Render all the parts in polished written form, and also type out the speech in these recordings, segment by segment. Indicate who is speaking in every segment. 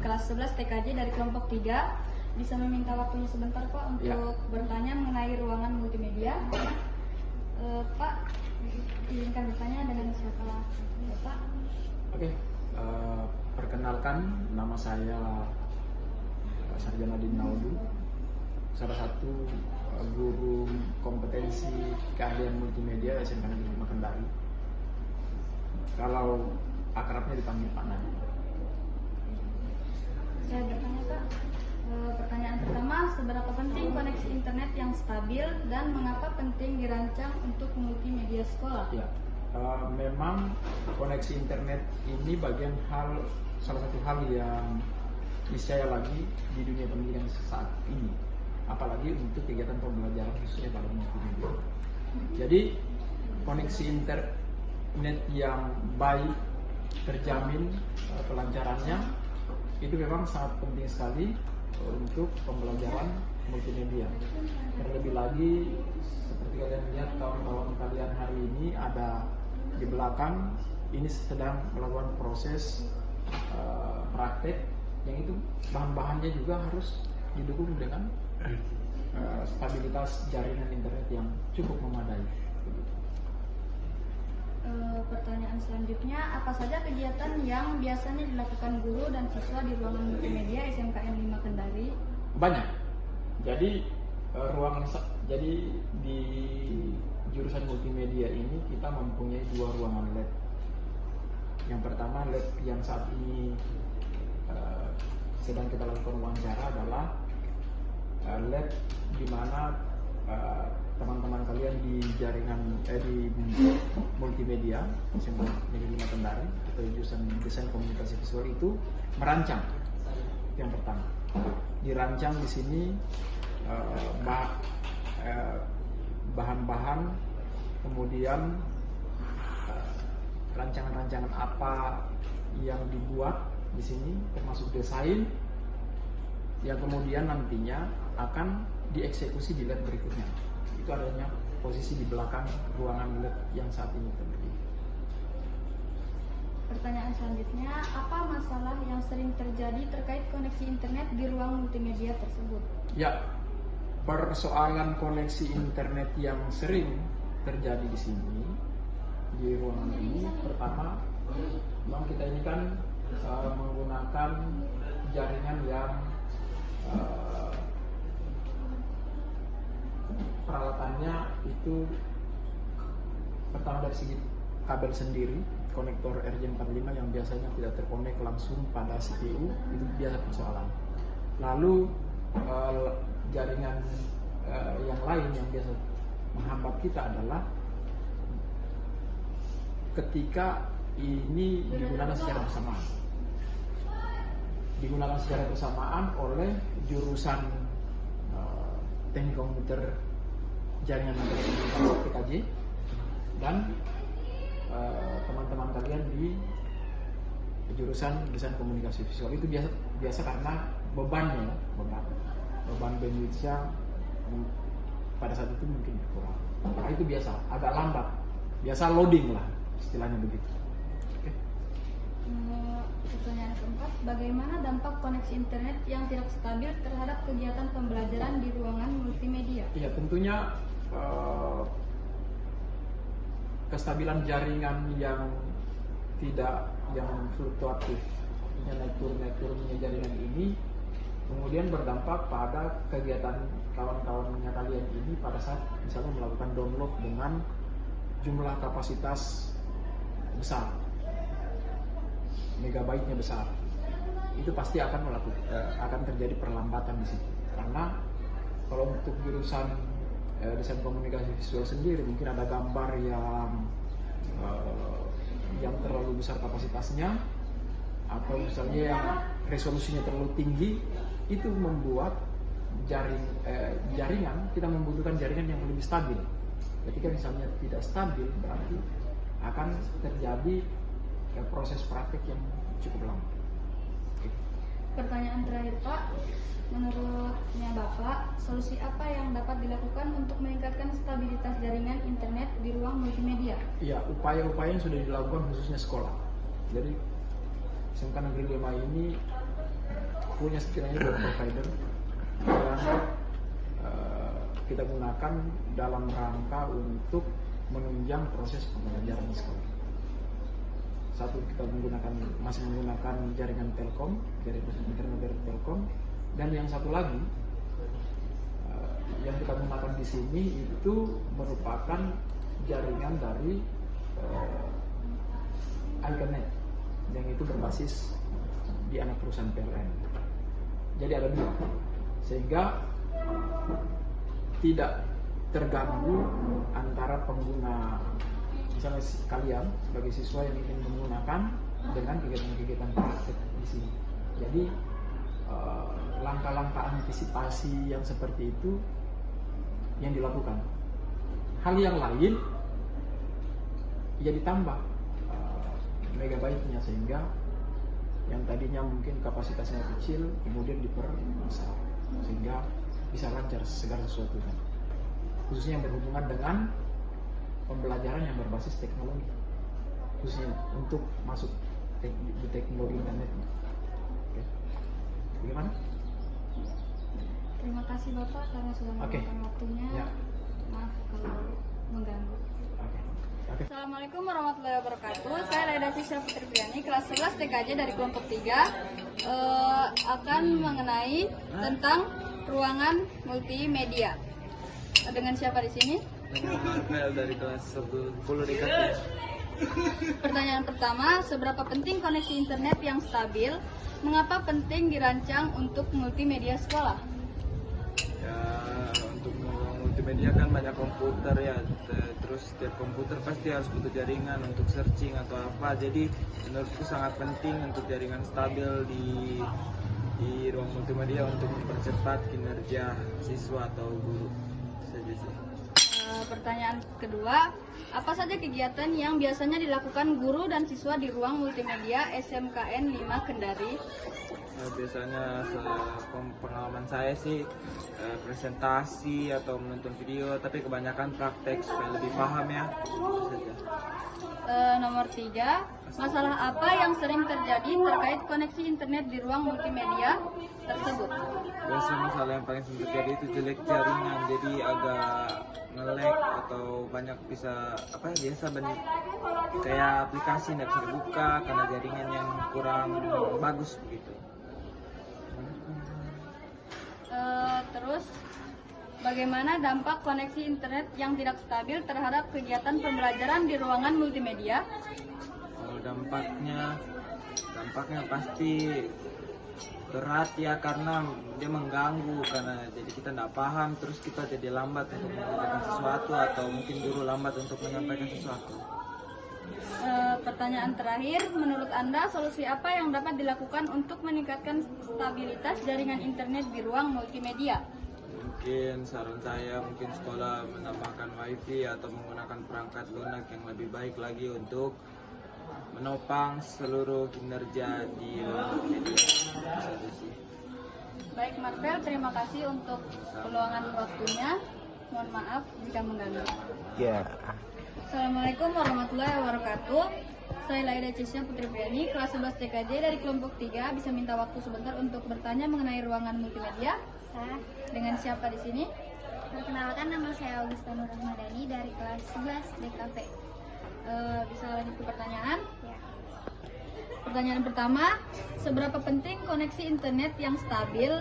Speaker 1: kelas 11 TKJ dari kelompok 3. Bisa meminta waktunya sebentar Pak untuk bertanya mengenai ruangan multimedia. Pak, izinkan bertanya dengan siapa Pak?
Speaker 2: Oke, perkenalkan nama saya Sarjana Dinaudu, salah satu guru kompetensi keahlian multimedia SMK Negeri 5 Kendari. Kalau akrabnya dipanggil Pak Nadi.
Speaker 1: Saya bertanya Pak, pertanyaan pertama, seberapa penting koneksi internet yang stabil dan mengapa penting dirancang untuk multimedia sekolah?
Speaker 2: Ya, memang koneksi internet ini salah satu hal yang niscaya lagi di dunia pendidikan saat ini, apalagi untuk kegiatan pembelajaran khususnya pada multimedia. Jadi koneksi internet yang baik, terjamin kelancarannya, itu memang sangat penting sekali untuk pembelajaran multimedia. Terlebih lagi seperti kalian lihat, kawan-kawan kalian hari ini ada di belakang ini sedang melakukan proses praktek, yang itu bahan-bahannya juga harus didukung dengan stabilitas jaringan internet yang cukup memadai.
Speaker 1: Pertanyaan selanjutnya, apa saja kegiatan yang biasanya dilakukan guru dan siswa di ruangan multimedia SMKN 5 Kendari?
Speaker 2: Banyak. Jadi jadi di jurusan multimedia ini kita mempunyai 2 ruangan lab. Yang pertama, lab yang saat ini sedang kita lakukan wawancara adalah lab di mana teman-teman kalian di jaringan di multimedia SMK Negeri 5 Kendari atau jurusan desain komunikasi visual itu merancang. Yang pertama, dirancang di sini bahan-bahan, kemudian rancangan-rancangan apa yang dibuat di sini, termasuk desain yang kemudian nantinya akan dieksekusi di lab berikutnya. Itu adanya posisi di belakang ruangan lab yang saat ini terjadi.
Speaker 1: Pertanyaan selanjutnya, apa masalah yang sering terjadi terkait koneksi internet di ruang multimedia tersebut?
Speaker 2: Ya, persoalan koneksi internet yang sering terjadi di sini, di ruangan ini, pertama, memang kita ini kan menggunakan jaringan yang peralatannya itu pertama dari segi kabel sendiri, konektor RJ45 yang biasanya tidak terkonek langsung pada CPU, itu biasa persoalan. Lalu jaringan yang lain yang biasa menghambat kita adalah ketika ini digunakan secara bersamaan oleh jurusan teknik komputer jaringan komunikasi TKJ dan teman-teman kalian di jurusan desain komunikasi visual. Itu biasa karena beban bandwidth-nya pada saat itu mungkin kurang. Nah, itu biasa, agak lambat, biasa loading lah istilahnya begitu.
Speaker 1: Pertanyaan keempat, bagaimana dampak koneksi internet yang tidak stabil terhadap kegiatan pembelajaran di ruangan multimedia?
Speaker 2: Ya, tentunya kestabilan jaringan yang fluktuatif, naik turunnya jaringan ini kemudian berdampak pada kegiatan kawan-kawannya kalian ini pada saat misalnya melakukan download dengan jumlah kapasitas besar, megabyte-nya besar, itu pasti akan terjadi perlambatan di situ. Karena kalau untuk jurusan desain komunikasi visual sendiri mungkin ada gambar yang terlalu besar kapasitasnya, atau misalnya yang resolusinya terlalu tinggi, itu membuat jaringan, kita membutuhkan jaringan yang lebih stabil. Ketika misalnya tidak stabil, berarti akan terjadi proses praktik yang cukup lama.
Speaker 1: Pertanyaan terakhir Pak, menurutnya Bapak, solusi apa yang dapat dilakukan untuk meningkatkan stabilitas jaringan internet di ruang multimedia?
Speaker 2: Ya, upaya-upaya yang sudah dilakukan khususnya sekolah. Jadi SMK Negeri 5 ini punya sekiranya dua provider yang kita gunakan dalam rangka untuk menunjang proses pembelajaran di sekolah. Satu, kita masih menggunakan jaringan Telkom, jaringan internet dari Telkom, dan yang satu lagi yang kita gunakan di sini itu merupakan jaringan dari Iconet yang itu berbasis di anak perusahaan PLN. Jadi ada dua, sehingga tidak terganggu antara pengguna, misalnya kalian sebagai siswa yang ingin menggunakan dengan kegiatan-kegiatan praktik di sini. Jadi langkah-langkah antisipasi yang seperti itu yang dilakukan. Hal yang lain ya ditambah megabyte-nya, sehingga yang tadinya mungkin kapasitasnya kecil kemudian diperbesar sehingga bisa lancar segala sesuatu, khususnya yang berhubungan dengan pembelajaran yang berbasis teknologi, khususnya untuk masuk di teknologi internet. Oke. Bagaimana?
Speaker 1: Terima kasih Bapak karena sudah meluangkan waktunya.
Speaker 2: Ya.
Speaker 1: Maaf kalau mengganggu.
Speaker 2: Oke.
Speaker 1: Assalamualaikum warahmatullahi wabarakatuh. Saya Laida Fisya Putri Priani, kelas 11 TKJ dari kelompok 3, akan mengenai tentang ruangan multimedia. Dengan siapa di sini?
Speaker 3: Dengan Marvel dari kelas 10 DKP.
Speaker 1: Pertanyaan pertama, seberapa penting koneksi internet yang stabil? Mengapa penting dirancang untuk multimedia sekolah?
Speaker 3: Ya, untuk multimedia kan banyak komputer ya, terus setiap komputer pasti harus butuh jaringan untuk searching atau apa. Jadi menurutku sangat penting untuk jaringan stabil di ruang multimedia untuk mempercepat kinerja siswa atau guru. Itu saja sih.
Speaker 1: Pertanyaan kedua, apa saja kegiatan yang biasanya dilakukan guru dan siswa di ruang multimedia SMKN 5 Kendari?
Speaker 3: Biasanya pengalaman saya sih presentasi atau menonton video, tapi kebanyakan praktek supaya lebih paham ya. Itu saja.
Speaker 1: Nomor 3, masalah apa yang sering terjadi terkait koneksi internet di ruang multimedia tersebut?
Speaker 3: Biasa masalah yang paling sering terjadi itu jelek jaringan, jadi agak nge-lag atau banyak biasa banyak kayak aplikasi nggak bisa dibuka karena jaringan yang kurang bagus begitu.
Speaker 1: Terus, bagaimana dampak koneksi internet yang tidak stabil terhadap kegiatan pembelajaran di ruangan multimedia?
Speaker 3: Kalau dampaknya pasti berat ya, karena dia mengganggu, karena jadi kita tidak paham, terus kita jadi lambat untuk mengerjakan sesuatu atau mungkin guru lambat untuk menyampaikan sesuatu.
Speaker 1: Pertanyaan terakhir, menurut Anda solusi apa yang dapat dilakukan untuk meningkatkan stabilitas jaringan internet di ruang multimedia?
Speaker 3: Mungkin saran saya mungkin sekolah menambahkan wifi atau menggunakan perangkat lunak yang lebih baik lagi untuk menopang seluruh kinerja di ruang multimedia.
Speaker 1: Baik Marvel, terima kasih untuk peluangan waktunya. Mohon maaf jika mengganggu.
Speaker 3: Ya.
Speaker 1: Assalamualaikum warahmatullahi wabarakatuh. Saya Laida Fisya Putri Priani, kelas 11 TKJ dari kelompok 3. Bisa minta waktu sebentar untuk bertanya mengenai ruangan multimedia? Dengan siapa di sini?
Speaker 4: Perkenalkan, nama saya Augusta Nur Rahmadani dari kelas 11 DKP.
Speaker 1: Bisa lanjut ke pertanyaan?
Speaker 4: Ya.
Speaker 1: Pertanyaan pertama, seberapa penting koneksi internet yang stabil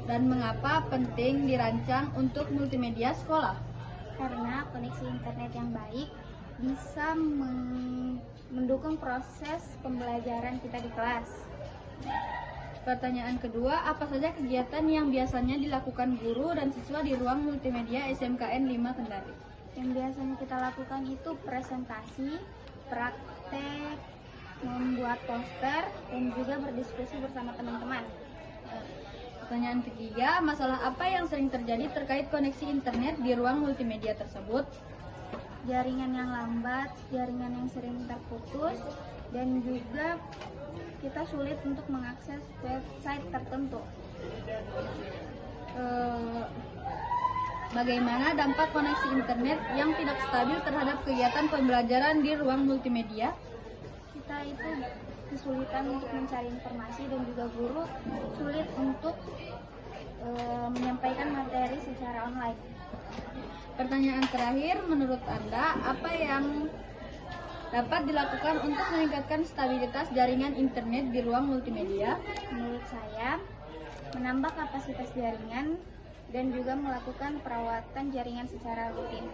Speaker 1: dan mengapa penting dirancang untuk multimedia sekolah?
Speaker 4: Karena koneksi internet yang baik bisa mendukung proses pembelajaran kita di kelas.
Speaker 1: Pertanyaan kedua, apa saja kegiatan yang biasanya dilakukan guru dan siswa di ruang multimedia SMKN 5 Kendari?
Speaker 4: Yang biasanya kita lakukan itu presentasi, praktek, membuat poster, dan juga berdiskusi bersama teman-teman.
Speaker 1: Pertanyaan ketiga, masalah apa yang sering terjadi terkait koneksi internet di ruang multimedia tersebut?
Speaker 4: Jaringan yang lambat, jaringan yang sering terputus, dan juga kita sulit untuk mengakses website tertentu.
Speaker 1: Bagaimana dampak koneksi internet yang tidak stabil terhadap kegiatan pembelajaran di ruang multimedia?
Speaker 4: Kita itu kesulitan untuk mencari informasi dan juga guru sulit untuk menyampaikan materi secara online.
Speaker 1: Pertanyaan terakhir, menurut Anda apa yang dapat dilakukan untuk meningkatkan stabilitas jaringan internet di ruang multimedia?
Speaker 4: Menurut saya, menambah kapasitas jaringan dan juga melakukan perawatan jaringan secara rutin.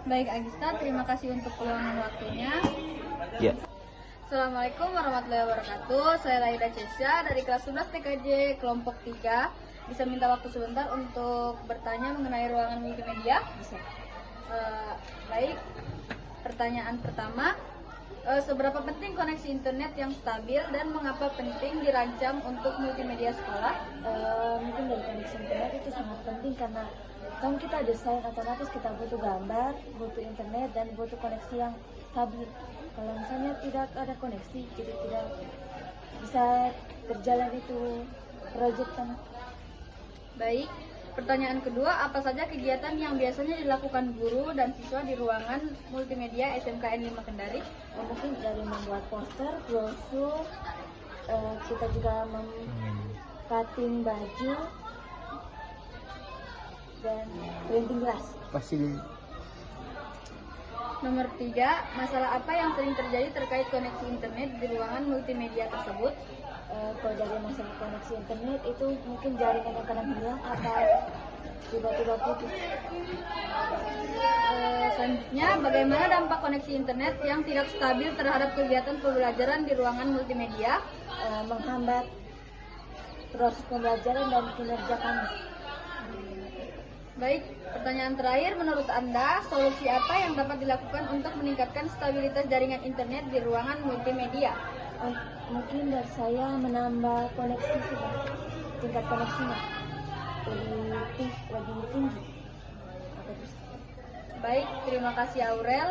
Speaker 1: Baik Agista, terima kasih untuk peluangkan waktunya.
Speaker 3: Ya.
Speaker 1: Assalamualaikum warahmatullahi wabarakatuh. Saya Laida Cesya dari kelas 11 TKJ kelompok 3. Bisa minta waktu sebentar untuk bertanya mengenai ruangan multimedia? Bisa. Baik, pertanyaan pertama, seberapa penting koneksi internet yang stabil dan mengapa penting dirancang untuk multimedia sekolah?
Speaker 5: Mungkin dari koneksi internet itu sangat penting karena kan kita desain otomatis kita butuh gambar, butuh internet dan butuh koneksi yang stabil. Kalau misalnya tidak ada koneksi, jadi tidak bisa berjalan itu proyek kan.
Speaker 1: Baik, pertanyaan kedua, apa saja kegiatan yang biasanya dilakukan guru dan siswa di ruangan multimedia SMKN 5 Kendari?
Speaker 5: Mungkin dari membuat poster, brosur, kita juga cutting baju dan printing glass.
Speaker 1: Nomor 3, masalah apa yang sering terjadi terkait koneksi internet di ruangan multimedia tersebut?
Speaker 5: Kalau dari masalah koneksi internet itu mungkin jaringan yang kadang hilang atau tiba-tiba putus.
Speaker 1: Selanjutnya, bagaimana dampak koneksi internet yang tidak stabil terhadap kegiatan pembelajaran di ruangan multimedia?
Speaker 5: Menghambat proses pembelajaran dan kinerja kami.
Speaker 1: Baik, pertanyaan terakhir, menurut Anda, solusi apa yang dapat dilakukan untuk meningkatkan stabilitas jaringan internet di ruangan multimedia?
Speaker 5: Mungkin dari saya menambah koneksi sudah, tingkat koneksinya lebih tinggi.
Speaker 1: Baik, terima kasih Aurel.